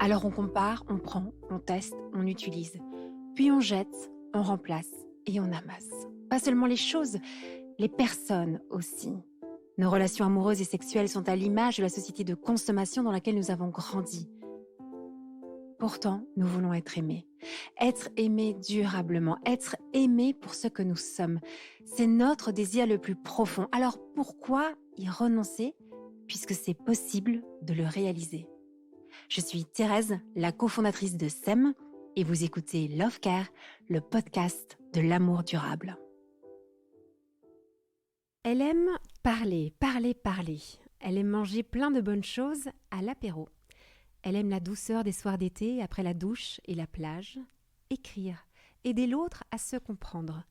Alors on compare, on prend, on teste, on utilise. Puis on jette, on remplace et on amasse. Pas seulement les choses, les personnes aussi. Nos relations amoureuses et sexuelles sont à l'image de la société de consommation dans laquelle nous avons grandi. Pourtant, nous voulons être aimés. Être aimés durablement, être aimés pour ce que nous sommes. C'est notre désir le plus profond. Alors pourquoi y renoncer puisque c'est possible de le réaliser? Je suis Thérèse, la cofondatrice de SEM, et vous écoutez Love Care, le podcast de l'amour durable. Elle aime parler, parler, parler. Elle aime manger plein de bonnes choses à l'apéro. Elle aime la douceur des soirs d'été après la douche et la plage. Écrire, aider l'autre à se comprendre.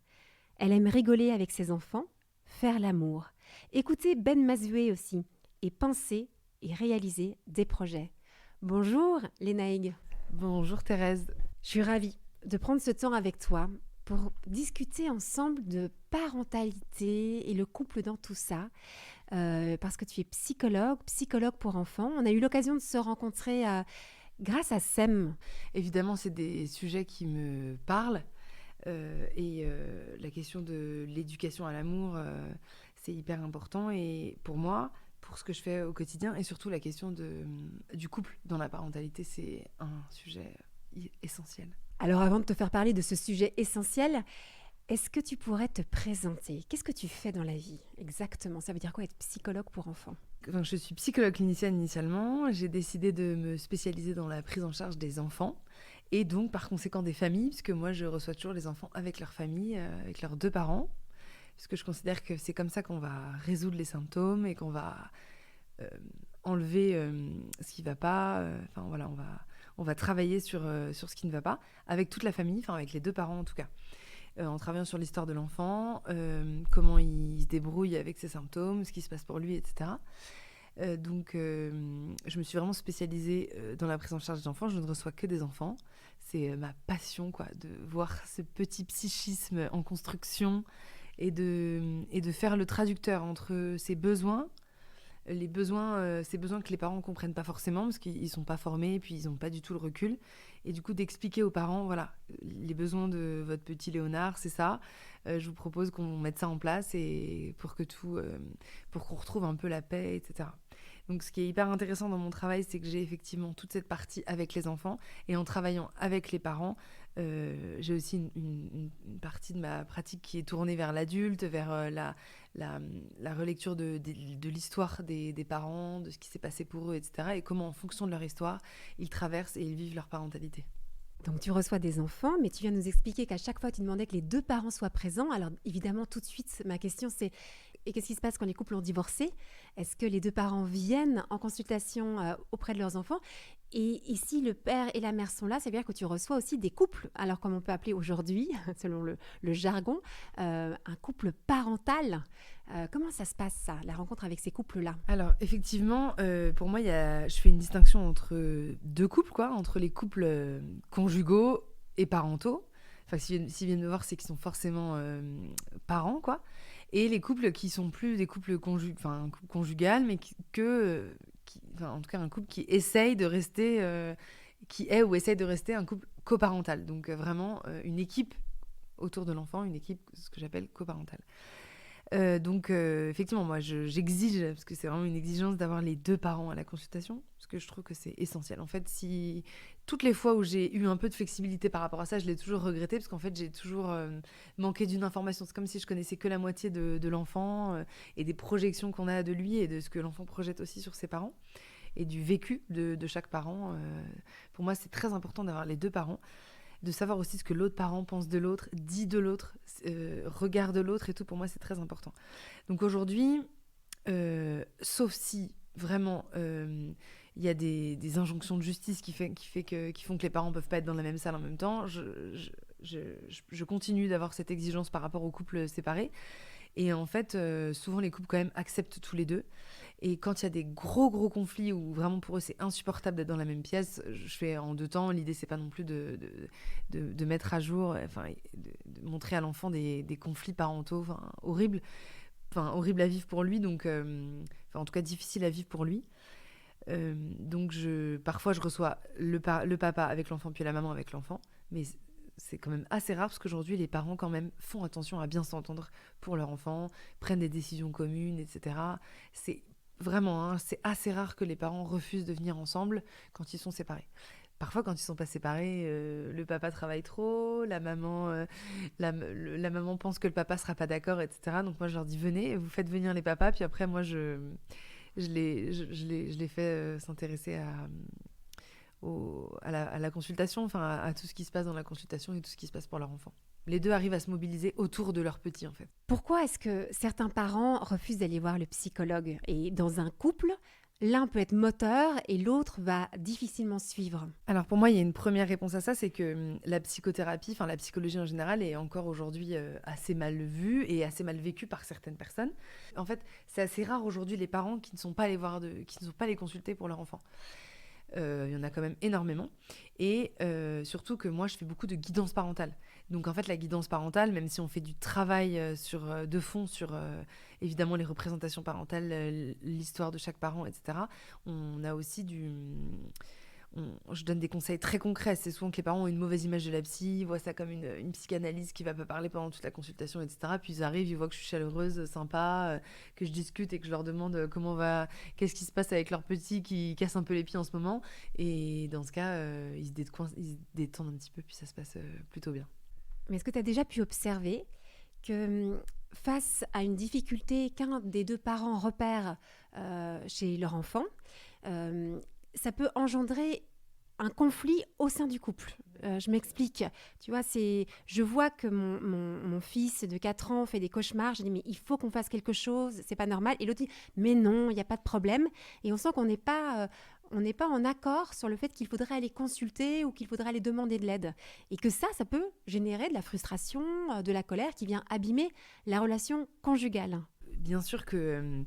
Elle aime rigoler avec ses enfants, faire l'amour. Écouter Ben Mazué aussi, et penser et réaliser des projets. Bonjour Léna Haig. Bonjour Thérèse. Je suis ravie de prendre ce temps avec toi pour discuter ensemble de parentalité et le couple dans tout ça. Parce que tu es psychologue pour enfants. On a eu l'occasion de se rencontrer grâce à SEM. Évidemment, c'est des sujets qui me parlent. La question de l'éducation à l'amour, c'est hyper important. Et pour moi, pour ce que je fais au quotidien, et surtout la question du couple dans la parentalité, c'est un sujet essentiel. Alors avant de te faire parler de ce sujet essentiel, est-ce que tu pourrais te présenter? Qu'est-ce que tu fais dans la vie exactement? Ça veut dire quoi être psychologue pour enfants? Enfin, je suis psychologue clinicienne initialement. J'ai décidé de me spécialiser dans la prise en charge des enfants et donc par conséquent des familles, puisque moi je reçois toujours les enfants avec leur famille, avec leurs deux parents, puisque je considère que c'est comme ça qu'on va résoudre les symptômes et qu'on va enlever ce qui ne va pas. Enfin voilà, on va travailler sur ce qui ne va pas avec toute la famille, enfin avec les deux parents en tout cas. En travaillant sur l'histoire de l'enfant, comment il se débrouille avec ses symptômes, ce qui se passe pour lui, etc. Je me suis vraiment spécialisée dans la prise en charge des enfants. Je ne reçois que des enfants. C'est ma passion, quoi, de voir ce petit psychisme en construction et de faire le traducteur entre ces besoins, ces besoins que les parents ne comprennent pas forcément parce qu'ils ne sont pas formés et puis ils n'ont pas du tout le recul. Et du coup, d'expliquer aux parents, voilà, les besoins de votre petit Léonard, c'est ça. Je vous propose qu'on mette ça en place et pour qu'on retrouve un peu la paix, etc. Donc, ce qui est hyper intéressant dans mon travail, c'est que j'ai effectivement toute cette partie avec les enfants. Et en travaillant avec les parents, j'ai aussi une partie de ma pratique qui est tournée vers l'adulte, vers la relecture de l'histoire des parents, de ce qui s'est passé pour eux, etc. Et comment, en fonction de leur histoire, ils traversent et ils vivent leur parentalité. Donc tu reçois des enfants, mais tu viens nous expliquer qu'à chaque fois tu demandais que les deux parents soient présents. Alors évidemment, tout de suite, ma question c'est, et qu'est-ce qui se passe quand les couples ont divorcé? Est-ce que les deux parents viennent en consultation auprès de leurs enfants? Et si le père et la mère sont là, ça veut dire que tu reçois aussi des couples, alors comme on peut appeler aujourd'hui, selon le jargon, un couple parental. Comment ça se passe ça, la rencontre avec ces couples-là? Alors effectivement, pour moi, je fais une distinction entre deux couples, quoi, entre les couples conjugaux et parentaux. Enfin, s'ils viennent me voir, c'est qu'ils sont forcément parents, quoi. Et les couples qui sont plus des couples conjugales, mais en tout cas un couple qui essaye de rester, qui est ou essaye de rester un couple coparental. Donc vraiment une équipe autour de l'enfant, une équipe, ce que j'appelle coparentale. Effectivement, moi, j'exige, parce que c'est vraiment une exigence d'avoir les deux parents à la consultation, parce que je trouve que c'est essentiel. En fait, si toutes les fois où j'ai eu un peu de flexibilité par rapport à ça, je l'ai toujours regretté, parce qu'en fait, j'ai toujours manqué d'une information. C'est comme si je connaissais que la moitié de l'enfant et des projections qu'on a de lui et de ce que l'enfant projette aussi sur ses parents et du vécu de chaque parent. Pour moi, c'est très important d'avoir les deux parents, de savoir aussi ce que l'autre parent pense de l'autre, dit de l'autre, regarde l'autre et tout. Pour moi, c'est très important. Donc aujourd'hui, sauf si vraiment il y a des injonctions de justice qui font que les parents ne peuvent pas être dans la même salle en même temps, je continue d'avoir cette exigence par rapport aux couples séparés. Et en fait, souvent les couples quand même acceptent tous les deux. Et quand il y a des gros conflits où vraiment pour eux c'est insupportable d'être dans la même pièce, je fais en deux temps. L'idée c'est pas non plus de mettre à jour, enfin de montrer à l'enfant des conflits parentaux, horribles à vivre pour lui, donc en tout cas difficiles à vivre pour lui. Donc parfois je reçois le papa avec l'enfant puis la maman avec l'enfant, mais c'est quand même assez rare parce qu'aujourd'hui les parents quand même font attention à bien s'entendre pour leur enfant, prennent des décisions communes, etc. C'est vraiment, hein, c'est assez rare que les parents refusent de venir ensemble quand ils sont séparés. Parfois, quand ils sont pas séparés, le papa travaille trop, la maman pense que le papa sera pas d'accord, etc. Donc moi, je leur dis venez, vous faites venir les papas, puis après moi, je les fais s'intéresser à la consultation, enfin à tout ce qui se passe dans la consultation et tout ce qui se passe pour leur enfant. Les deux arrivent à se mobiliser autour de leur petit, en fait. Pourquoi est-ce que certains parents refusent d'aller voir le psychologue? Et dans un couple, l'un peut être moteur et l'autre va difficilement suivre. Alors pour moi, il y a une première réponse à ça, c'est que la psychothérapie, enfin la psychologie en général, est encore aujourd'hui assez mal vue et assez mal vécue par certaines personnes. En fait, c'est assez rare aujourd'hui les parents qui ne sont pas allés qui ne sont pas allés consulter pour leur enfant. Il y en a quand même énormément. Et surtout que moi, je fais beaucoup de guidance parentale. Donc en fait, la guidance parentale, même si on fait du travail de fond sur évidemment les représentations parentales, l'histoire de chaque parent, etc., on a aussi je donne des conseils très concrets. C'est souvent que les parents ont une mauvaise image de la psy, ils voient ça comme une psychanalyse qui va pas parler pendant toute la consultation, etc. Puis ils arrivent, ils voient que je suis chaleureuse, sympa, que je discute et que je leur demande qu'est-ce qui se passe avec leur petit qui casse un peu les pieds en ce moment. Et dans ce cas, ils se détendent un petit peu, puis ça se passe plutôt bien. Mais est-ce que tu as déjà pu observer que face à une difficulté qu'un des deux parents repère chez leur enfant, ça peut engendrer un conflit au sein du couple? Je m'explique. Tu vois, je vois que mon fils de 4 ans fait des cauchemars. Je dis, mais il faut qu'on fasse quelque chose, c'est pas normal. Et l'autre dit, mais non, il n'y a pas de problème. Et on sent qu'on n'est pas en accord sur le fait qu'il faudrait aller consulter ou qu'il faudrait aller demander de l'aide. Et que ça peut générer de la frustration, de la colère qui vient abîmer la relation conjugale. Bien sûr que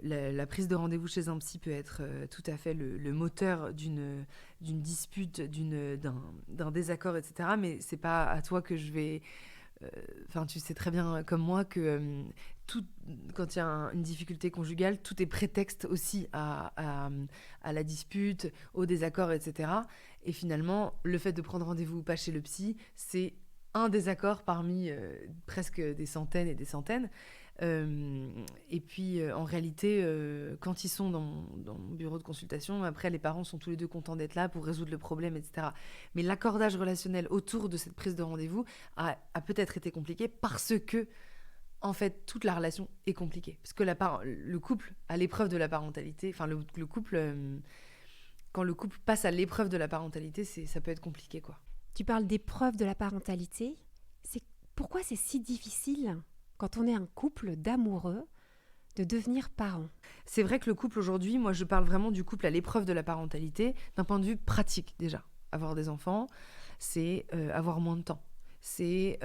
la prise de rendez-vous chez un psy peut être tout à fait le moteur d'une dispute, d'un désaccord, etc. Mais c'est pas à toi que je vais... Enfin, tu sais très bien comme moi que quand il y a une difficulté conjugale, tout est prétexte aussi à la dispute, au désaccord, etc. Et finalement, le fait de prendre rendez-vous ou pas chez le psy, c'est un désaccord parmi presque des centaines et des centaines. Et puis, en réalité, quand ils sont dans mon bureau de consultation, après, les parents sont tous les deux contents d'être là pour résoudre le problème, etc. Mais l'accordage relationnel autour de cette prise de rendez-vous a peut-être été compliqué parce que, en fait, toute la relation est compliquée. Parce que le couple, à l'épreuve de la parentalité, enfin, le couple, quand le couple passe à l'épreuve de la parentalité, ça peut être compliqué, quoi. Tu parles d'épreuve de la parentalité. Pourquoi c'est si difficile quand on est un couple d'amoureux, de devenir parent? C'est vrai que le couple aujourd'hui, moi je parle vraiment du couple à l'épreuve de la parentalité, d'un point de vue pratique déjà. Avoir des enfants, c'est avoir moins de temps. C'est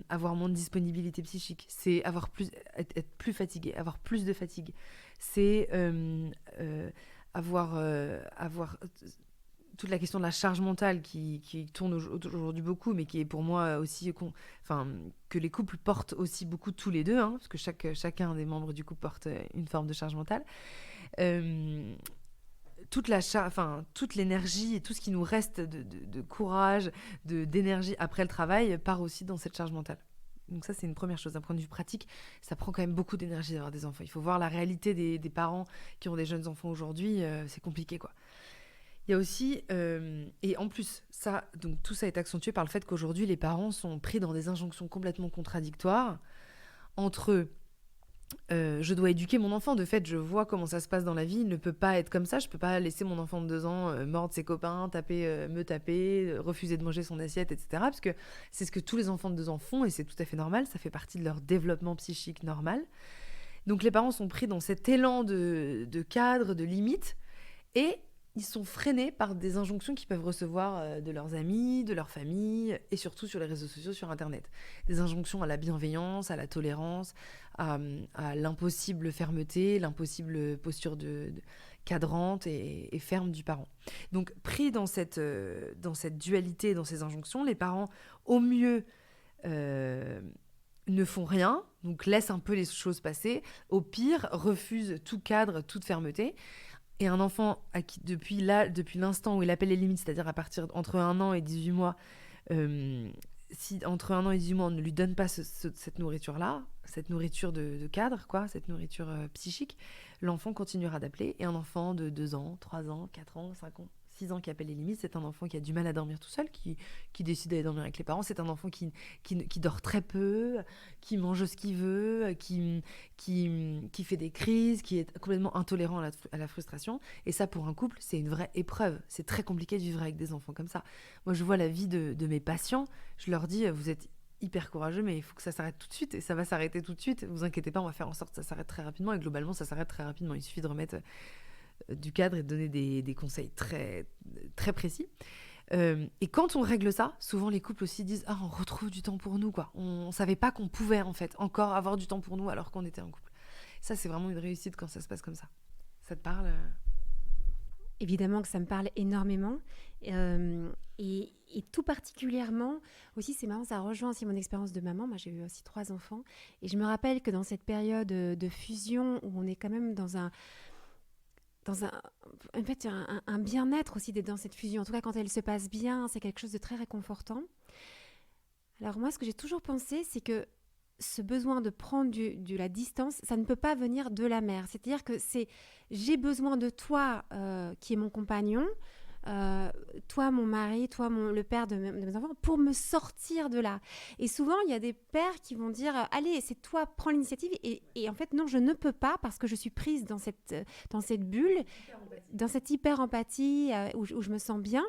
avoir moins de disponibilité psychique. C'est être plus fatigué, avoir plus de fatigue. C'est avoir toute la question de la charge mentale qui tourne aujourd'hui beaucoup, mais qui est pour moi aussi, que les couples portent aussi beaucoup tous les deux, hein, parce que chacun des membres du couple porte une forme de charge mentale. Toute l'énergie et tout ce qui nous reste de courage, d'énergie après le travail part aussi dans cette charge mentale. Donc ça, c'est une première chose. D'un point de vue pratique, ça prend quand même beaucoup d'énergie d'avoir des enfants. Il faut voir la réalité des parents qui ont des jeunes enfants aujourd'hui. C'est compliqué, quoi. Il y a aussi, et en plus, donc tout ça est accentué par le fait qu'aujourd'hui, les parents sont pris dans des injonctions complètement contradictoires entre je dois éduquer mon enfant. De fait, je vois comment ça se passe dans la vie. Il ne peut pas être comme ça. Je ne peux pas laisser mon enfant de 2 ans mordre ses copains, me taper, refuser de manger son assiette, etc. Parce que c'est ce que tous les enfants de 2 ans font et c'est tout à fait normal. Ça fait partie de leur développement psychique normal. Donc les parents sont pris dans cet élan de cadre, de limite, et ils sont freinés par des injonctions qu'ils peuvent recevoir de leurs amis, de leur famille, et surtout sur les réseaux sociaux, sur Internet. Des injonctions à la bienveillance, à la tolérance, à l'impossible fermeté, l'impossible posture cadrante et ferme du parent. Donc, pris dans cette dualité, dans ces injonctions, les parents, au mieux, ne font rien, donc laissent un peu les choses passer. Au pire, refusent tout cadre, toute fermeté. Et un enfant à qui, depuis l'instant où il appelle les limites, c'est-à-dire à partir entre 1 an et 18 mois, si entre 1 an et 18 mois, on ne lui donne pas cette nourriture-là, cette nourriture de cadre, quoi, cette nourriture psychique, l'enfant continuera d'appeler. Et un enfant de 2 ans, 3 ans, 4 ans, 5 ans, 6 ans qui appelle les limites, c'est un enfant qui a du mal à dormir tout seul, qui décide d'aller dormir avec les parents. C'est un enfant qui dort très peu, qui mange ce qu'il veut, qui fait des crises, qui est complètement intolérant à la frustration. Et ça, pour un couple, c'est une vraie épreuve. C'est très compliqué de vivre avec des enfants comme ça. Moi, je vois la vie de mes patients. Je leur dis, vous êtes hyper courageux, mais il faut que ça s'arrête tout de suite. Et ça va s'arrêter tout de suite. Vous inquiétez pas, on va faire en sorte que ça s'arrête très rapidement. Et globalement, ça s'arrête très rapidement. Il suffit de remettre du cadre et de donner des conseils très, très précis. Et quand on règle ça, souvent les couples aussi disent « Ah, on retrouve du temps pour nous, quoi. On savait pas qu'on pouvait, en fait, encore avoir du temps pour nous alors qu'on était en couple. » Ça, c'est vraiment une réussite quand ça se passe comme ça. Ça te parle Évidemment que ça me parle énormément. Et tout particulièrement, aussi c'est marrant, ça rejoint aussi mon expérience de maman. Moi j'ai eu aussi 3 enfants. Et je me rappelle que dans cette période de fusion, où on est quand même en fait, un bien-être aussi d'être dans cette fusion. En tout cas, quand elle se passe bien, c'est quelque chose de très réconfortant. Alors moi, ce que j'ai toujours pensé, c'est que ce besoin de prendre de la distance, ça ne peut pas venir de la mère. C'est-à-dire que j'ai besoin de toi, qui est mon compagnon, toi mon mari, toi le père de mes enfants, pour me sortir de là. Et souvent, il y a des pères qui vont dire « Allez, c'est toi, prends l'initiative. » Et en fait, non, je ne peux pas parce que je suis prise dans cette bulle, dans cette hyper-empathie où je me sens bien.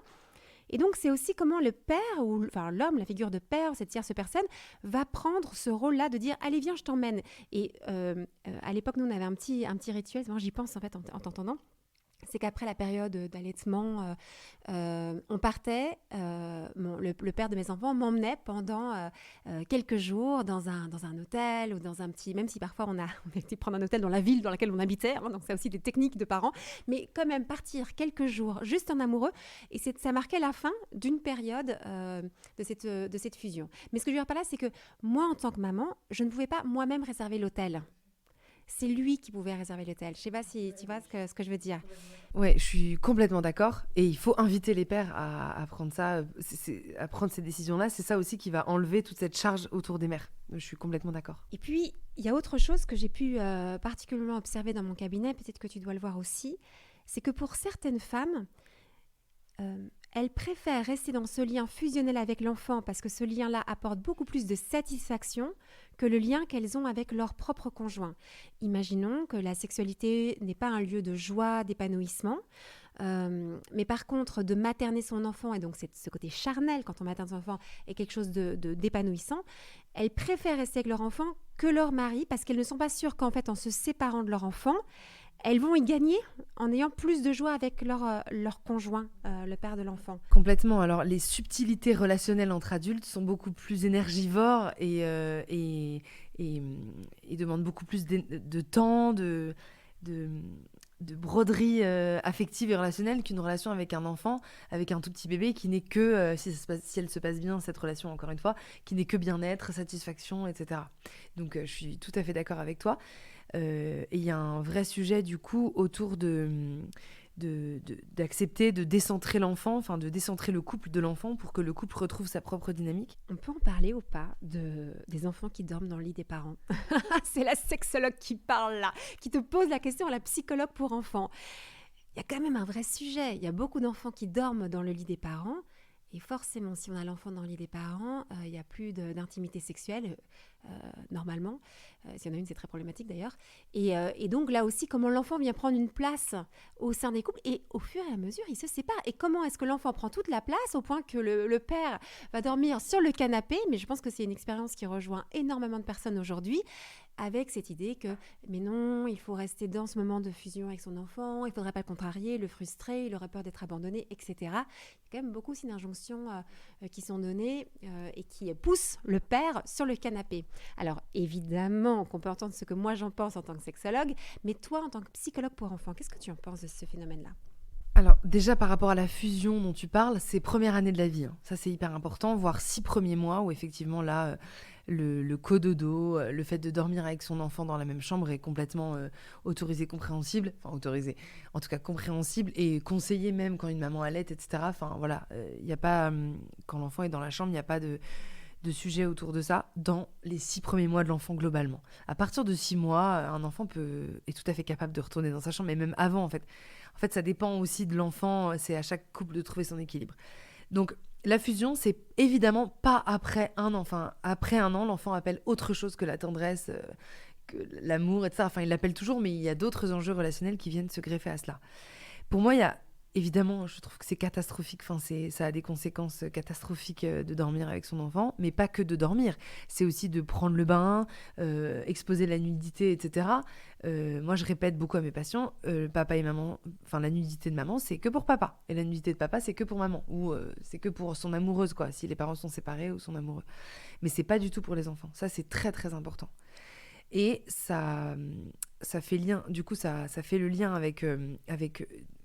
Et donc, c'est aussi comment le père, enfin l'homme, la figure de père, cette tierce personne, va prendre ce rôle-là de dire « Allez, viens, je t'emmène ». Et à l'époque, nous, on avait un petit rituel, moi j'y pense en fait en t'entendant. C'est qu'après la période d'allaitement, on partait, le père de mes enfants m'emmenait pendant quelques jours dans un hôtel ou dans un petit... Même si parfois on a été prendre un hôtel dans la ville dans laquelle on habitait, hein, donc c'est aussi des techniques de parents, mais quand même partir quelques jours juste en amoureux, et ça marquait la fin d'une période de cette fusion. Mais ce que je veux dire par là, c'est que moi, en tant que maman, je ne pouvais pas moi-même réserver l'hôtel. C'est lui qui pouvait réserver l'hôtel. Je ne sais pas si tu vois ce que je veux dire. Ouais, je suis complètement d'accord. Et il faut inviter les pères à prendre ça, à prendre ces décisions-là. C'est ça aussi qui va enlever toute cette charge autour des mères. Je suis complètement d'accord. Et puis, il y a autre chose que j'ai pu particulièrement observer dans mon cabinet, peut-être que tu dois le voir aussi, c'est que pour certaines femmes, elles préfèrent rester dans ce lien fusionnel avec l'enfant parce que ce lien-là apporte beaucoup plus de satisfaction que le lien qu'elles ont avec leur propre conjoint. Imaginons que la sexualité n'est pas un lieu de joie, d'épanouissement, mais par contre, de materner son enfant, et donc c'est ce côté charnel quand on materne son enfant, est quelque chose d'épanouissant. Elles préfèrent rester avec leur enfant que leur mari parce qu'elles ne sont pas sûres qu'en fait, en se séparant de leur enfant, elles vont y gagner en ayant plus de joie avec leur conjoint, le père de l'enfant. Complètement. Alors, les subtilités relationnelles entre adultes sont beaucoup plus énergivores et demandent beaucoup plus de temps, de broderie affective et relationnelle qu'une relation avec un enfant, avec un tout petit bébé qui n'est que, si elle se passe bien, cette relation, encore une fois, qui n'est que bien-être, satisfaction, etc. Donc, je suis tout à fait d'accord avec toi. Et il y a un vrai sujet du coup autour d'accepter de décentrer l'enfant, enfin de décentrer le couple de l'enfant pour que le couple retrouve sa propre dynamique. On peut en parler ou pas des enfants qui dorment dans le lit des parents? C'est la sexologue qui parle là, qui te pose la question à la psychologue pour enfants. Il y a quand même un vrai sujet. Il y a beaucoup d'enfants qui dorment dans le lit des parents. Et forcément, si on a l'enfant dans le lit des parents, il n'y a plus d'intimité sexuelle, normalement. S'il y en a une, c'est très problématique d'ailleurs. Et donc là aussi, comment l'enfant vient prendre une place au sein des couples. Et au fur et à mesure, il se sépare. Et comment est-ce que l'enfant prend toute la place au point que le père va dormir sur le canapé? Mais je pense que c'est une expérience qui rejoint énormément de personnes aujourd'hui, avec cette idée que, mais non, il faut rester dans ce moment de fusion avec son enfant, il ne faudrait pas le contrarier, le frustrer, il aurait peur d'être abandonné, etc. Il y a quand même beaucoup aussi d'injonctions qui sont données et qui poussent le père sur le canapé. Alors, évidemment qu'on peut entendre ce que moi j'en pense en tant que sexologue, mais toi, en tant que psychologue pour enfants, qu'est-ce que tu en penses de ce phénomène-là ? Alors déjà par rapport à la fusion dont tu parles, c'est première année de la vie, hein. Ça c'est hyper important, voire 6 premiers mois où effectivement là, le cododo, le fait de dormir avec son enfant dans la même chambre est complètement autorisé, compréhensible, enfin autorisé, en tout cas compréhensible et conseillé même quand une maman allait, etc. Enfin voilà, il y a pas, quand l'enfant est dans la chambre, il n'y a pas de sujet autour de ça dans les 6 premiers mois de l'enfant globalement. À partir de 6 mois, un enfant est tout à fait capable de retourner dans sa chambre, mais même avant en fait. En fait, ça dépend aussi de l'enfant, c'est à chaque couple de trouver son équilibre. Donc, la fusion, c'est évidemment pas après un an. Enfin, après un an, l'enfant appelle autre chose que la tendresse, que l'amour, etc. Enfin, il l'appelle toujours, mais il y a d'autres enjeux relationnels qui viennent se greffer à cela. Pour moi, il y a évidemment, je trouve que c'est catastrophique. Enfin, ça a des conséquences catastrophiques de dormir avec son enfant, mais pas que de dormir. C'est aussi de prendre le bain, exposer la nudité, etc. Moi, je répète beaucoup à mes patients, papa et maman, enfin la nudité de maman, c'est que pour papa, et la nudité de papa, c'est que pour maman, ou c'est que pour son amoureuse, quoi, si les parents sont séparés ou son amoureux. Mais c'est pas du tout pour les enfants. Ça, c'est très très important. Et ça fait lien, du coup, ça fait le lien avec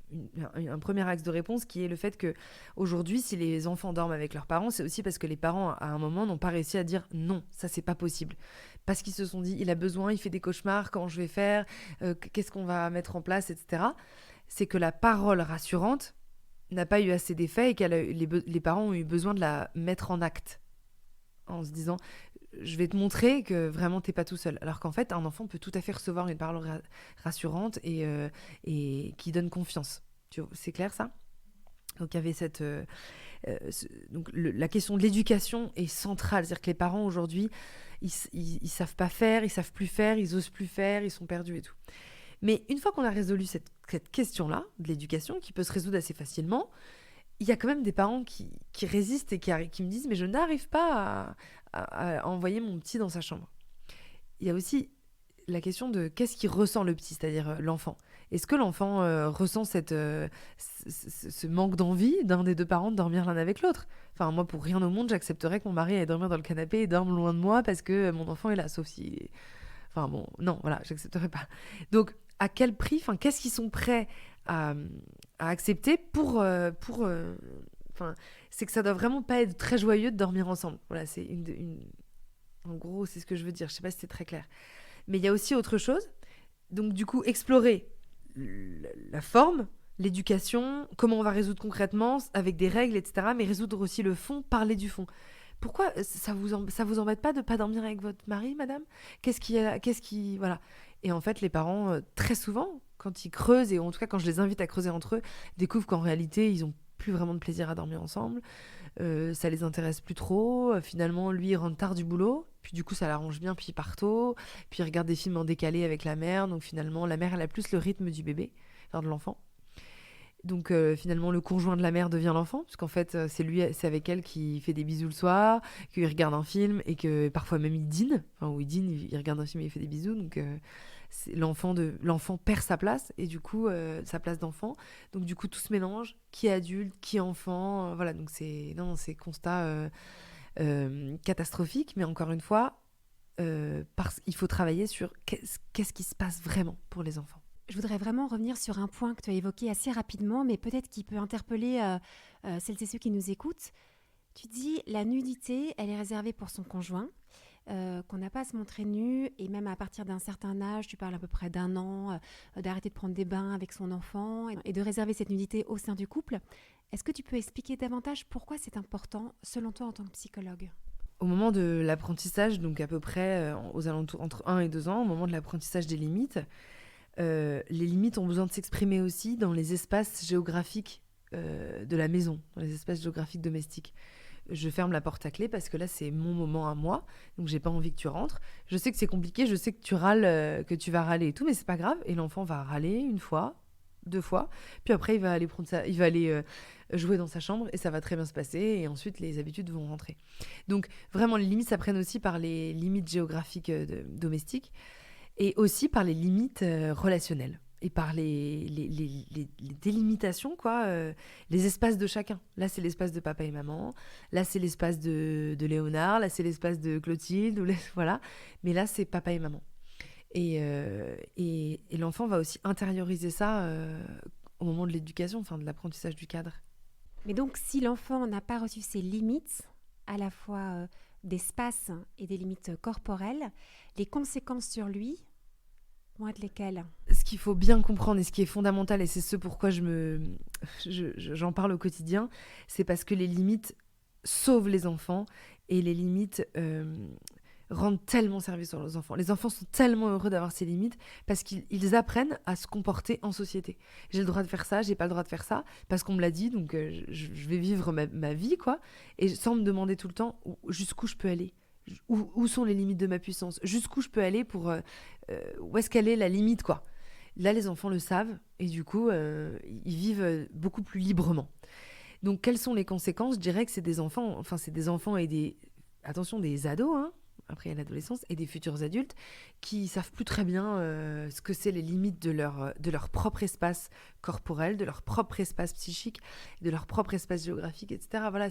un premier axe de réponse qui est le fait que aujourd'hui, si les enfants dorment avec leurs parents, c'est aussi parce que les parents, à un moment, n'ont pas réussi à dire non, ça c'est pas possible. Parce qu'ils se sont dit, il a besoin, il fait des cauchemars, comment je vais faire, qu'est-ce qu'on va mettre en place, etc. C'est que la parole rassurante n'a pas eu assez d'effet et que les parents ont eu besoin de la mettre en acte en se disant je vais te montrer que vraiment t'es pas tout seul. Alors qu'en fait, un enfant peut tout à fait recevoir une parole rassurante et qui donne confiance. C'est clair ça? Donc il y avait la question de l'éducation est centrale. C'est-à-dire que les parents aujourd'hui, ils savent pas faire, ils savent plus faire, ils osent plus faire, ils sont perdus et tout. Mais une fois qu'on a résolu cette question-là de l'éducation, qui peut se résoudre assez facilement, il y a quand même des parents qui résistent et qui me disent mais je n'arrive pas à envoyer mon petit dans sa chambre. Il y a aussi la question de qu'est-ce qu'il ressent le petit, c'est-à-dire l'enfant. Est-ce que l'enfant ressent ce manque d'envie d'un des deux parents de dormir l'un avec l'autre? Enfin, moi, pour rien au monde, j'accepterais que mon mari aille dormir dans le canapé et dorme loin de moi parce que mon enfant est là, sauf si... Enfin bon, non, voilà, j'accepterais pas. Donc, à quel prix, enfin, qu'est-ce qu'ils sont prêts à accepter enfin, c'est que ça doit vraiment pas être très joyeux de dormir ensemble. Voilà, c'est en gros, c'est ce que je veux dire. Je sais pas si c'est très clair. Mais il y a aussi autre chose. Donc, du coup, explorer la forme, l'éducation, comment on va résoudre concrètement, avec des règles, etc. Mais résoudre aussi le fond, parler du fond. Pourquoi ça vous embête pas de pas dormir avec votre mari, madame? Qu'est-ce qui voilà. Et en fait, les parents, très souvent, quand ils creusent, et en tout cas quand je les invite à creuser entre eux, découvrent qu'en réalité, ils ont plus vraiment de plaisir à dormir ensemble. Ça les intéresse plus trop. Finalement, lui, il rentre tard du boulot. Puis du coup, ça l'arrange bien, puis il part tôt. Puis il regarde des films en décalé avec la mère. Donc finalement, la mère, elle a plus le rythme du bébé, enfin de l'enfant. Donc finalement, le conjoint de la mère devient l'enfant, puisqu'en fait, c'est avec elle qui fait des bisous le soir, qu'il regarde un film et que parfois même il dîne. Enfin, où il dîne, il regarde un film et il fait des bisous. Donc l'enfant perd sa place et du coup sa place d'enfant. Donc du coup tout se mélange, qui est adulte, qui est enfant. Voilà, donc c'est constat catastrophique, mais encore une fois, il faut travailler sur qu'est-ce qui se passe vraiment pour les enfants. Je voudrais vraiment revenir sur un point que tu as évoqué assez rapidement, mais peut-être qui peut interpeller celles et ceux qui nous écoutent. Tu dis la nudité, elle est réservée pour son conjoint, qu'on n'a pas à se montrer nu, et même à partir d'un certain âge, tu parles à peu près d'un an, d'arrêter de prendre des bains avec son enfant et de réserver cette nudité au sein du couple. Est-ce que tu peux expliquer davantage pourquoi c'est important, selon toi, en tant que psychologue ? Au moment de l'apprentissage, donc à peu près aux alentours entre 1 et 2 ans, au moment de l'apprentissage des limites, les limites ont besoin de s'exprimer aussi dans les espaces géographiques de la maison, dans les espaces géographiques domestiques. Je ferme la porte à clé parce que là, c'est mon moment à moi, donc j'ai pas envie que tu rentres. Je sais que c'est compliqué, je sais que tu râles, que tu vas râler et tout, mais c'est pas grave. Et l'enfant va râler 1 fois, 2 fois, puis après, il va aller jouer dans sa chambre et ça va très bien se passer. Et ensuite, les habitudes vont rentrer. Donc, vraiment, les limites s'apprennent aussi par les limites géographiques domestiques. Et aussi par les limites relationnelles et par les délimitations, quoi, les espaces de chacun. Là, c'est l'espace de papa et maman. Là, c'est l'espace de Léonard. Là, c'est l'espace de Clotilde. Voilà. Mais là, c'est papa et maman. Et l'enfant va aussi intérioriser ça au moment de l'éducation, enfin de l'apprentissage du cadre. Mais donc, si l'enfant n'a pas reçu ses limites, à la fois d'espace et des limites corporelles, les conséquences sur lui vont être lesquelles ? Ce qu'il faut bien comprendre et ce qui est fondamental, et c'est ce pourquoi j'en parle au quotidien, c'est parce que les limites sauvent les enfants et les limites rendent tellement service aux enfants. Les enfants sont tellement heureux d'avoir ces limites parce qu'ils apprennent à se comporter en société. J'ai le droit de faire ça, j'ai pas le droit de faire ça, parce qu'on me l'a dit, donc je vais vivre ma vie, quoi, et sans me demander tout le temps jusqu'où je peux aller, où sont les limites de ma puissance, jusqu'où je peux aller pour... où est-ce qu'elle est la limite, quoi. Là, les enfants le savent, et du coup, ils vivent beaucoup plus librement. Donc, quelles sont les conséquences ? Je dirais que c'est des enfants et des ados, hein, après il y a l'adolescence, et des futurs adultes qui savent plus très bien ce que c'est les limites de leur propre espace corporel, de leur propre espace psychique, de leur propre espace géographique, etc. Voilà,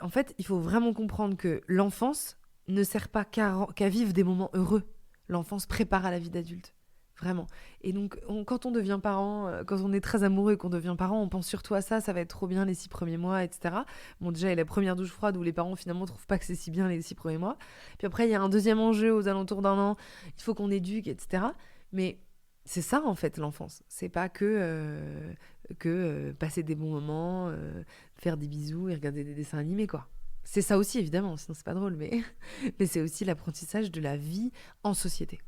en fait, il faut vraiment comprendre que l'enfance ne sert pas qu'à vivre des moments heureux. L'enfance prépare à la vie d'adulte. Vraiment. Et donc, quand on devient parent, quand on est très amoureux et qu'on devient parent, on pense surtout à ça, ça va être trop bien les 6 premiers mois, etc. Bon, déjà, il y a la première douche froide où les parents, finalement, ne trouvent pas que c'est si bien les 6 premiers mois. Puis après, il y a un deuxième enjeu aux alentours d'un an, il faut qu'on éduque, etc. Mais c'est ça, en fait, l'enfance. C'est pas que passer des bons moments, faire des bisous et regarder des dessins animés, quoi. C'est ça aussi, évidemment, sinon c'est pas drôle, mais c'est aussi l'apprentissage de la vie en société.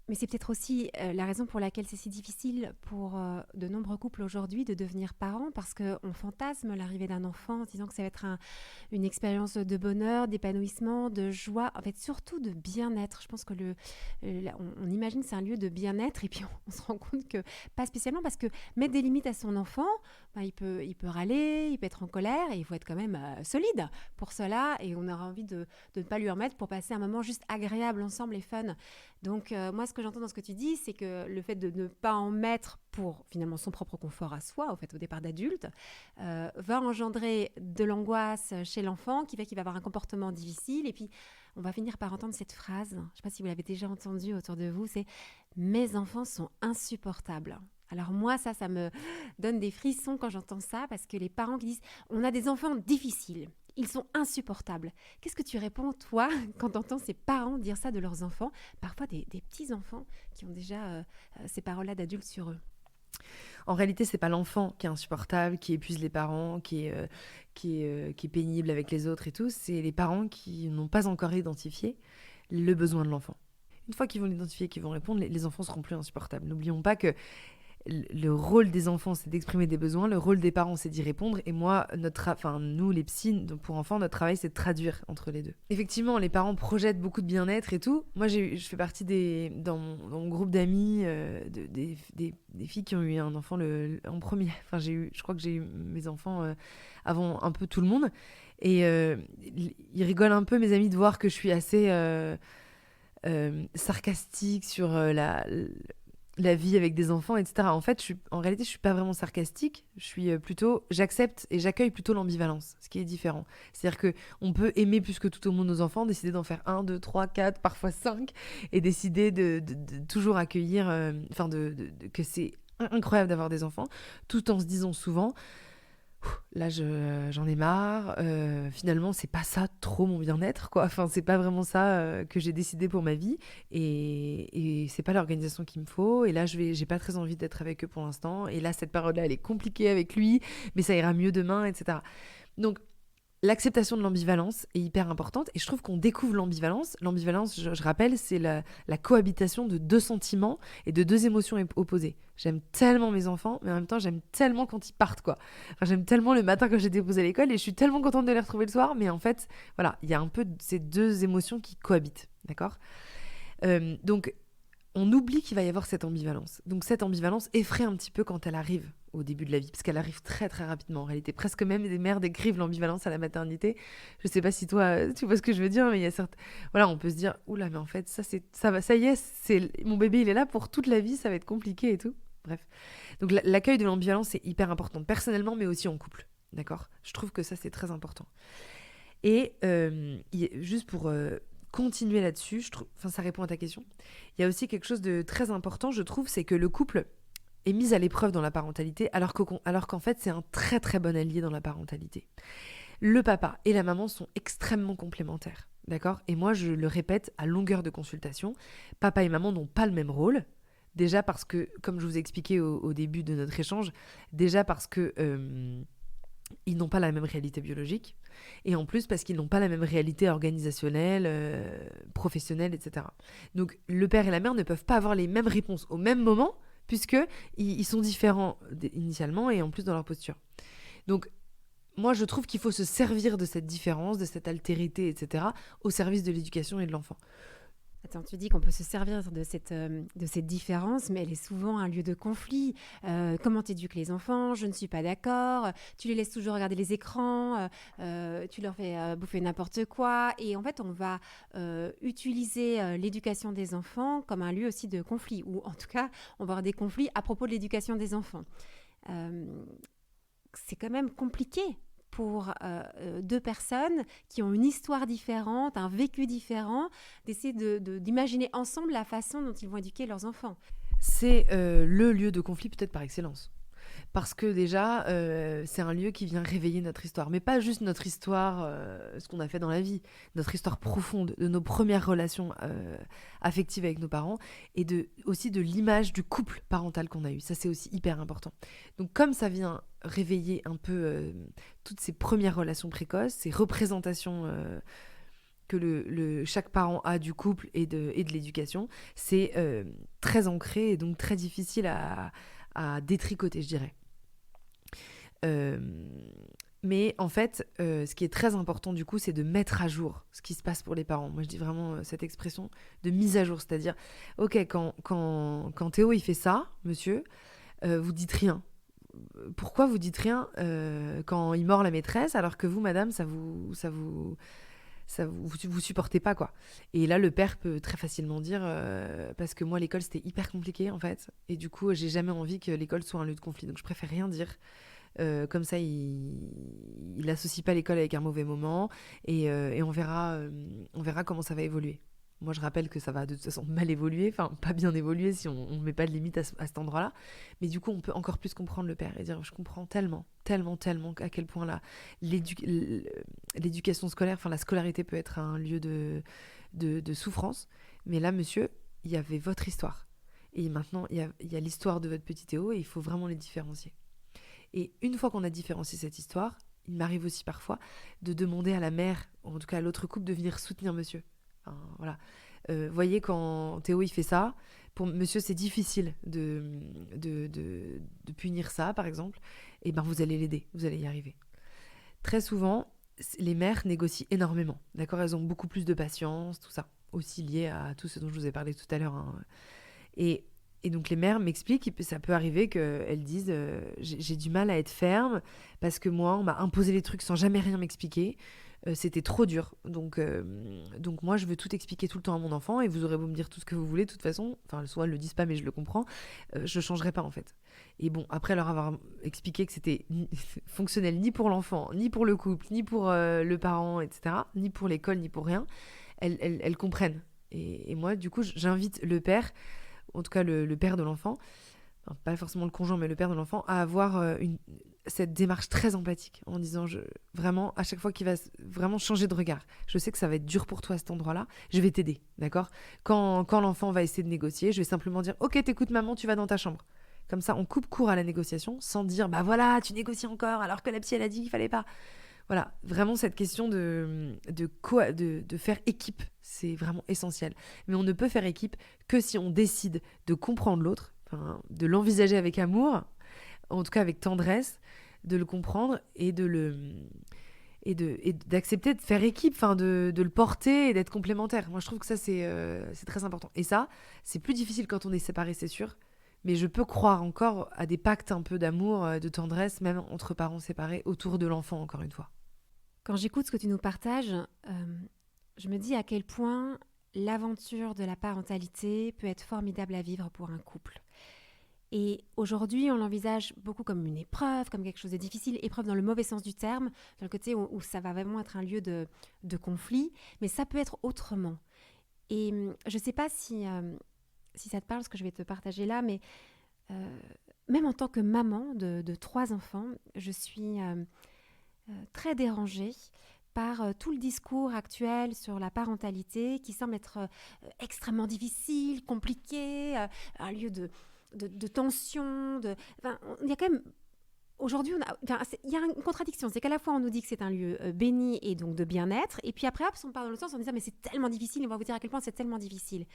Mais c'est peut-être aussi la raison pour laquelle c'est si difficile pour de nombreux couples aujourd'hui de devenir parents, parce qu'on fantasme l'arrivée d'un enfant en se disant que ça va être une expérience de bonheur, d'épanouissement, de joie, en fait surtout de bien-être. Je pense que on imagine que c'est un lieu de bien-être et puis on se rend compte que pas spécialement, parce que mettre des limites à son enfant, il peut râler, il peut être en colère et il faut être quand même solide pour cela, et on aura envie de ne pas lui en mettre pour passer un moment juste agréable ensemble et fun. Donc moi, ce que j'entends dans ce que tu dis, c'est que le fait de ne pas en mettre pour finalement son propre confort à soi, au départ d'adulte, va engendrer de l'angoisse chez l'enfant qui fait qu'il va avoir un comportement difficile. Et puis, on va finir par entendre cette phrase, je ne sais pas si vous l'avez déjà entendue autour de vous, c'est « mes enfants sont insupportables ». Alors moi, ça me donne des frissons quand j'entends ça, parce que les parents qui disent « on a des enfants difficiles ». Ils sont insupportables. Qu'est-ce que tu réponds, toi, quand tu entends ces parents dire ça de leurs enfants, parfois des petits-enfants qui ont déjà ces paroles-là d'adultes sur eux? En réalité, c'est pas l'enfant qui est insupportable, qui épuise les parents, qui est pénible avec les autres et tout. C'est les parents qui n'ont pas encore identifié le besoin de l'enfant. Une fois qu'ils vont l'identifier, qu'ils vont répondre, les enfants seront plus insupportables. N'oublions pas que le rôle des enfants, c'est d'exprimer des besoins. Le rôle des parents, c'est d'y répondre. Et moi, nous, les psys, pour enfants, notre travail, c'est de traduire entre les deux. Effectivement, les parents projettent beaucoup de bien-être et tout. Moi, je fais partie dans mon groupe d'amis, des filles qui ont eu un enfant en premier. Enfin, je crois que j'ai eu mes enfants avant un peu tout le monde. Et ils rigolent un peu, mes amis, de voir que je suis assez sarcastique sur la vie avec des enfants, etc. En fait, en réalité, je suis pas vraiment sarcastique. J'accepte et j'accueille plutôt l'ambivalence, ce qui est différent. C'est-à-dire que on peut aimer plus que tout au monde nos enfants, décider d'en faire 1, 2, 3, 4, parfois 5, et décider de toujours accueillir, que c'est incroyable d'avoir des enfants, tout en se disant souvent, là j'en ai marre, finalement c'est pas ça trop mon bien-être, quoi. Enfin, c'est pas vraiment ça que j'ai décidé pour ma vie, et c'est pas l'organisation qu'il me faut, et là j'ai pas très envie d'être avec eux pour l'instant, et là cette période-là elle est compliquée avec lui, mais ça ira mieux demain, etc. Donc l'acceptation de l'ambivalence est hyper importante, et je trouve qu'on découvre l'ambivalence. L'ambivalence, je rappelle, c'est la cohabitation de 2 sentiments et de 2 émotions opposées. J'aime tellement mes enfants, mais en même temps, j'aime tellement quand ils partent, quoi. Enfin, j'aime tellement le matin quand j'ai déposé à l'école, et je suis tellement contente de les retrouver le soir, mais en fait, voilà, il y a un peu ces 2 émotions qui cohabitent, d'accord ? Donc, on oublie qu'il va y avoir cette ambivalence. Donc cette ambivalence effraie un petit peu quand elle arrive au début de la vie, parce qu'elle arrive très très rapidement. En réalité, presque même des mères décrivent l'ambivalence à la maternité. Je sais pas si toi, tu vois ce que je veux dire, mais il y a voilà, on peut se dire, oula, mais en fait, ça y est, mon bébé, il est là pour toute la vie, ça va être compliqué et tout. Bref. Donc l'accueil de l'ambivalence, c'est hyper important, personnellement, mais aussi en couple. D'accord ? Je trouve que ça, c'est très important. Et juste pour continuer là-dessus, ça répond à ta question. Il y a aussi quelque chose de très important, je trouve, c'est que le couple est mise à l'épreuve dans la parentalité, alors qu'en fait, c'est un très très bon allié dans la parentalité. Le papa et la maman sont extrêmement complémentaires, d'accord ? Et moi, je le répète à longueur de consultation, papa et maman n'ont pas le même rôle. Déjà parce que, comme je vous ai expliqué au début de notre échange, déjà parce que ils n'ont pas la même réalité biologique, et en plus parce qu'ils n'ont pas la même réalité organisationnelle, professionnelle, etc. Donc le père et la mère ne peuvent pas avoir les mêmes réponses au même moment, puisque ils sont différents initialement et en plus dans leur posture. Donc moi je trouve qu'il faut se servir de cette différence, de cette altérité, etc. au service de l'éducation et de l'enfant. Attends, tu dis qu'on peut se servir de cette différence, mais elle est souvent un lieu de conflit. Comment t'éduques les enfants? Je ne suis pas d'accord. Tu les laisses toujours regarder les écrans. Tu leur fais bouffer n'importe quoi. Et en fait, on va utiliser l'éducation des enfants comme un lieu aussi de conflit. Ou en tout cas, on va avoir des conflits à propos de l'éducation des enfants. Euh, c'est quand même compliqué pour deux personnes qui ont une histoire différente, un vécu différent, d'essayer d'imaginer ensemble la façon dont ils vont éduquer leurs enfants. C'est le lieu de conflit peut-être par excellence. Parce que déjà, c'est un lieu qui vient réveiller notre histoire. Mais pas juste notre histoire, ce qu'on a fait dans la vie, notre histoire profonde de nos premières relations affectives avec nos parents et aussi de l'image du couple parental qu'on a eu. Ça, c'est aussi hyper important. Donc comme ça vient réveiller un peu toutes ces premières relations précoces, ces représentations que chaque parent a du couple et de l'éducation, c'est très ancré et donc très difficile à détricoter, je dirais. Mais en fait, ce qui est très important du coup, c'est de mettre à jour ce qui se passe pour les parents. Moi, je dis vraiment cette expression de mise à jour, c'est-à-dire, ok, quand Théo il fait ça, monsieur, vous dites rien. Pourquoi vous dites rien quand il mord la maîtresse, alors que vous, madame, vous supportez pas, quoi. Et là, le père peut très facilement dire parce que moi, l'école, c'était hyper compliqué, en fait. Et du coup, j'ai jamais envie que l'école soit un lieu de conflit. Donc, je préfère rien dire. Comme ça, il associe pas l'école avec un mauvais moment. Et on verra comment ça va évoluer. Moi, je rappelle que ça va de toute façon mal évoluer, enfin pas bien évoluer si on ne met pas de limite à cet endroit-là. Mais du coup, on peut encore plus comprendre le père et dire je comprends tellement, tellement, tellement à quel point là, l'éducation scolaire, enfin la scolarité peut être un lieu de souffrance. Mais là, monsieur, il y avait votre histoire. Et maintenant, il y a l'histoire de votre petit Théo et il faut vraiment les différencier. Et une fois qu'on a différencié cette histoire, il m'arrive aussi parfois de demander à la mère, ou en tout cas à l'autre couple, de venir soutenir monsieur. Enfin, voilà. Voyez, quand Théo il fait ça, pour monsieur c'est difficile de punir ça, par exemple, et ben vous allez l'aider, vous allez y arriver. Très souvent, les mères négocient énormément, d'accord ? Elles ont beaucoup plus de patience, tout ça, aussi lié à tout ce dont je vous ai parlé tout à l'heure, hein. Et donc les mères m'expliquent, ça peut arriver qu'elles disent j'ai du mal à être ferme parce que moi, on m'a imposé les trucs sans jamais rien m'expliquer. C'était trop dur. Donc moi, je veux tout expliquer tout le temps à mon enfant et vous aurez beau me dire tout ce que vous voulez, de toute façon. Enfin, soit elles le disent pas, mais je le comprends. Je changerai pas, en fait. Et bon, après leur avoir expliqué que c'était fonctionnel ni pour l'enfant, ni pour le couple, ni pour le parent, etc., ni pour l'école, ni pour rien, elles comprennent. Et moi, du coup, j'invite le père, en tout cas le père de l'enfant, enfin, pas forcément le conjoint, mais le père de l'enfant, à avoir cette démarche très empathique, en disant vraiment, à chaque fois qu'il va vraiment changer de regard, je sais que ça va être dur pour toi à cet endroit-là, je vais t'aider, d'accord ? Quand l'enfant va essayer de négocier, je vais simplement dire « Ok, t'écoutes maman, tu vas dans ta chambre ». Comme ça, on coupe court à la négociation, sans dire « Bah voilà, tu négocies encore, alors que la psy, elle a dit qu'il fallait pas ». Voilà, vraiment cette question de faire équipe, c'est vraiment essentiel. Mais on ne peut faire équipe que si on décide de comprendre l'autre, enfin, de l'envisager avec amour, en tout cas avec tendresse, de le comprendre et d'accepter de faire équipe, enfin de le porter et d'être complémentaire. Moi, je trouve que ça, c'est très important. Et ça, c'est plus difficile quand on est séparé, c'est sûr. Mais je peux croire encore à des pactes un peu d'amour, de tendresse, même entre parents séparés, autour de l'enfant, encore une fois. Quand j'écoute ce que tu nous partages, je me dis à quel point l'aventure de la parentalité peut être formidable à vivre pour un couple. Et aujourd'hui, on l'envisage beaucoup comme une épreuve, comme quelque chose de difficile, épreuve dans le mauvais sens du terme, dans le côté où ça va vraiment être un lieu de conflit, mais ça peut être autrement. Et je ne sais pas si ça te parle, ce que je vais te partager là, mais même en tant que maman de 3 enfants, je suis très dérangée par tout le discours actuel sur la parentalité qui semble être extrêmement difficile, compliqué, un lieu de tension. Enfin, il y a quand même. Aujourd'hui, il y a une contradiction. C'est qu'à la fois, on nous dit que c'est un lieu béni et donc de bien-être. Et puis après, hop, on part dans le sens en disant mais c'est tellement difficile. On va vous dire à quel point c'est tellement difficile.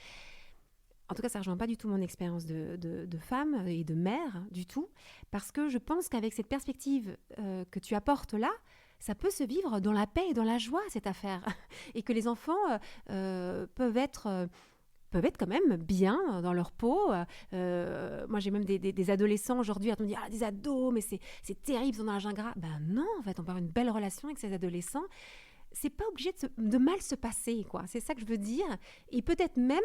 En tout cas, ça ne rejoint pas du tout mon expérience de femme et de mère, du tout. Parce que je pense qu'avec cette perspective que tu apportes là, ça peut se vivre dans la paix et dans la joie, cette affaire. Et que les enfants peuvent être quand même bien dans leur peau. Moi, j'ai même des adolescents aujourd'hui. On me dit, ah, des ados, mais c'est terrible, ils ont un gras. Ben non, en fait, on peut avoir une belle relation avec ces adolescents. C'est pas obligé de mal se passer, quoi. C'est ça que je veux dire. Et peut-être même,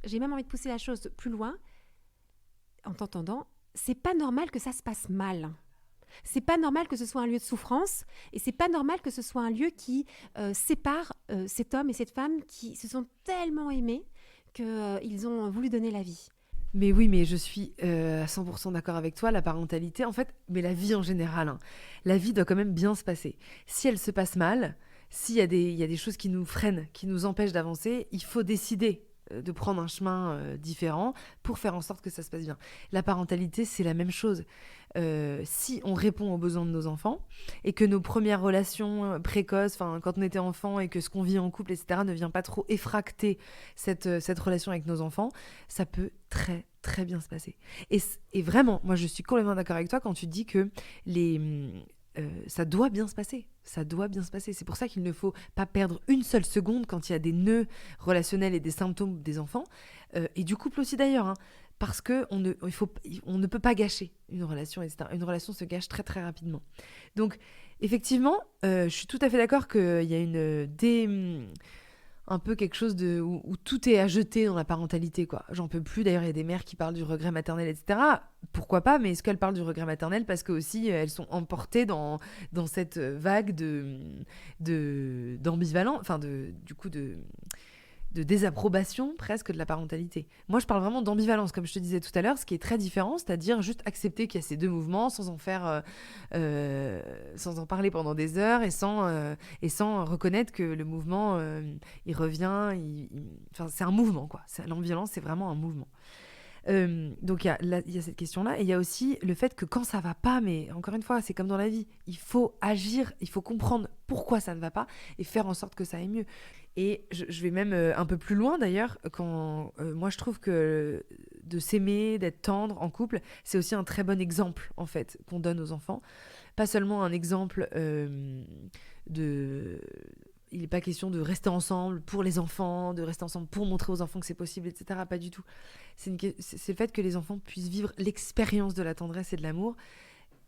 j'ai même envie de pousser la chose plus loin, en t'entendant, c'est pas normal que ça se passe mal. C'est pas normal que ce soit un lieu de souffrance et c'est pas normal que ce soit un lieu qui sépare cet homme et cette femme qui se sont tellement aimés qu'ils ont voulu donner la vie. Mais oui, mais je suis à 100% d'accord avec toi, la parentalité, en fait, mais la vie en général, hein. La vie doit quand même bien se passer. Si elle se passe mal, il y a des choses qui nous freinent, qui nous empêchent d'avancer, il faut décider de prendre un chemin différent pour faire en sorte que ça se passe bien. La parentalité, c'est la même chose. Si on répond aux besoins de nos enfants et que nos premières relations précoces, quand on était enfant et que ce qu'on vit en couple, etc., ne vient pas trop effracter cette relation avec nos enfants, ça peut très, très bien se passer. Et vraiment, moi, je suis complètement d'accord avec toi quand tu dis que ça doit bien se passer. Ça doit bien se passer. C'est pour ça qu'il ne faut pas perdre une seule seconde quand il y a des nœuds relationnels et des symptômes des enfants, et du couple aussi d'ailleurs, hein, parce qu'on ne peut pas gâcher une relation, etc. Une relation se gâche très très rapidement. Donc, effectivement, je suis tout à fait d'accord qu'il y a un peu quelque chose où tout est à jeter dans la parentalité, quoi. J'en peux plus. D'ailleurs, il y a des mères qui parlent du regret maternel, etc. Pourquoi pas, mais est-ce qu'elles parlent du regret maternel parce que aussi elles sont emportées dans cette vague d'ambivalence, du coup de désapprobation presque de la parentalité. Moi, je parle vraiment d'ambivalence, comme je te disais tout à l'heure, ce qui est très différent, c'est-à-dire juste accepter qu'il y a ces deux mouvements sans en parler pendant des heures et sans reconnaître que le mouvement, il revient, enfin, c'est un mouvement, quoi. L'ambivalence, c'est vraiment un mouvement. Donc il y a cette question-là, et il y a aussi le fait que quand ça va pas, mais encore une fois, c'est comme dans la vie, il faut agir, il faut comprendre pourquoi ça ne va pas et faire en sorte que ça aille mieux. Et je vais même un peu plus loin d'ailleurs, quand moi je trouve que de s'aimer, d'être tendre en couple, c'est aussi un très bon exemple en fait qu'on donne aux enfants. Pas seulement un exemple de... Il n'est pas question de rester ensemble pour les enfants, de rester ensemble pour montrer aux enfants que c'est possible, etc. Pas du tout. C'est le fait que les enfants puissent vivre l'expérience de la tendresse et de l'amour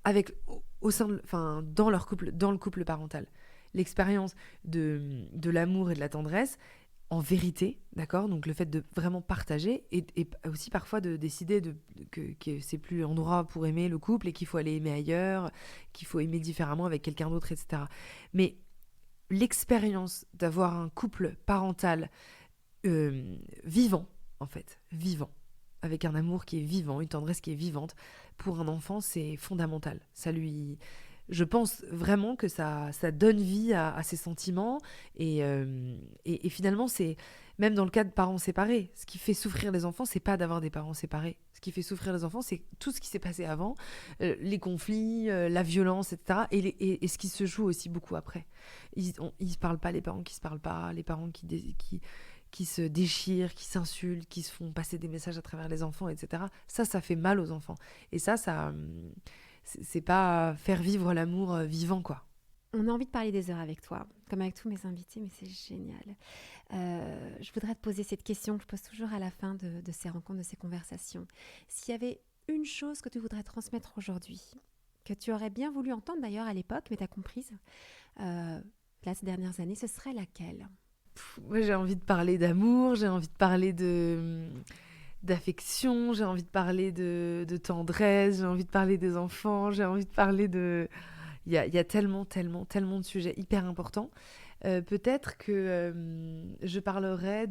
dans leur couple, dans le couple parental. L'expérience de l'amour et de la tendresse en vérité, d'accord ? Donc le fait de vraiment partager et aussi parfois de décider que c'est plus l'endroit pour aimer le couple et qu'il faut aller aimer ailleurs, qu'il faut aimer différemment avec quelqu'un d'autre, etc. Mais l'expérience d'avoir un couple parental vivant, en fait, vivant, avec un amour qui est vivant, une tendresse qui est vivante, pour un enfant, c'est fondamental. Je pense vraiment que ça donne vie à ses sentiments et finalement, c'est même dans le cas de parents séparés. Ce qui fait souffrir les enfants, c'est pas d'avoir des parents séparés. Ce qui fait souffrir les enfants, c'est tout ce qui s'est passé avant, les conflits, la violence, etc. Et ce qui se joue aussi beaucoup après. Ils se parlent pas, les parents qui se parlent pas, les parents qui se déchirent, qui s'insultent, qui se font passer des messages à travers les enfants, etc. Ça fait mal aux enfants. Et ça c'est pas faire vivre l'amour vivant, quoi. On a envie de parler des heures avec toi, comme avec tous mes invités, mais c'est génial. Je voudrais te poser cette question que je pose toujours à la fin de ces rencontres, de ces conversations. S'il y avait une chose que tu voudrais transmettre aujourd'hui, que tu aurais bien voulu entendre d'ailleurs à l'époque, mais tu as comprise, là, ces dernières années, ce serait laquelle ? Moi, j'ai envie de parler d'amour, j'ai envie de parler d'affection, j'ai envie de parler de tendresse, j'ai envie de parler des enfants, j'ai envie de parler de... Il y a tellement, tellement, tellement de sujets hyper importants. Peut-être que je parlerai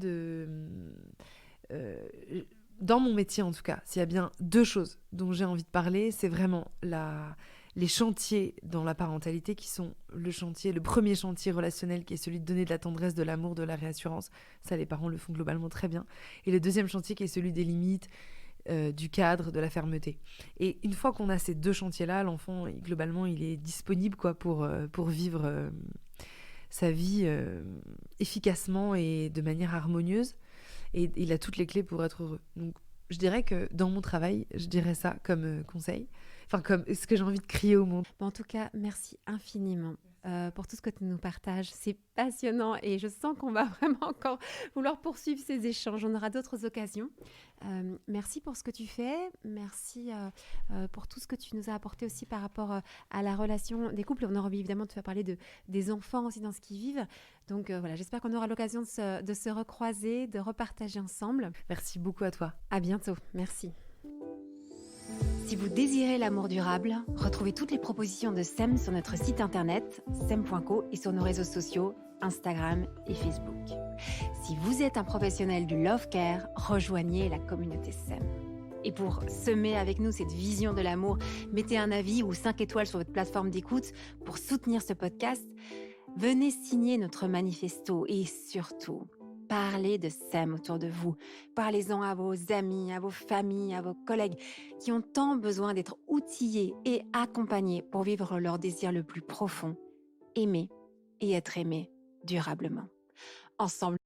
dans mon métier en tout cas, s'il y a bien 2 choses dont j'ai envie de parler, c'est vraiment les chantiers dans la parentalité qui sont le premier chantier relationnel qui est celui de donner de la tendresse, de l'amour, de la réassurance. Ça, les parents le font globalement très bien. Et le deuxième chantier qui est celui des limites, du cadre, de la fermeté. Et une fois qu'on a ces 2 chantiers-là, l'enfant, globalement, il est disponible quoi, pour vivre sa vie efficacement et de manière harmonieuse. Et il a toutes les clés pour être heureux. Donc, je dirais que dans mon travail, je dirais ça comme conseil. Enfin, comme ce que j'ai envie de crier au monde. En tout cas, merci infiniment pour tout ce que tu nous partages. C'est passionnant et je sens qu'on va vraiment encore vouloir poursuivre ces échanges. On aura d'autres occasions. Merci pour ce que tu fais. Merci pour tout ce que tu nous as apporté aussi par rapport à la relation des couples. On aura envie évidemment de te faire parler des enfants aussi dans ce qu'ils vivent. Donc voilà, j'espère qu'on aura l'occasion de se recroiser, de repartager ensemble. Merci beaucoup à toi. À bientôt. Merci. Si vous désirez l'amour durable, retrouvez toutes les propositions de SEM sur notre site internet sem.co et sur nos réseaux sociaux Instagram et Facebook. Si vous êtes un professionnel du love care, rejoignez la communauté SEM. Et pour semer avec nous cette vision de l'amour, mettez un avis ou 5 étoiles sur votre plateforme d'écoute pour soutenir ce podcast. Venez signer notre manifesto et surtout, parlez de SEM autour de vous. Parlez-en à vos amis, à vos familles, à vos collègues qui ont tant besoin d'être outillés et accompagnés pour vivre leur désir le plus profond, aimer et être aimé durablement. Ensemble,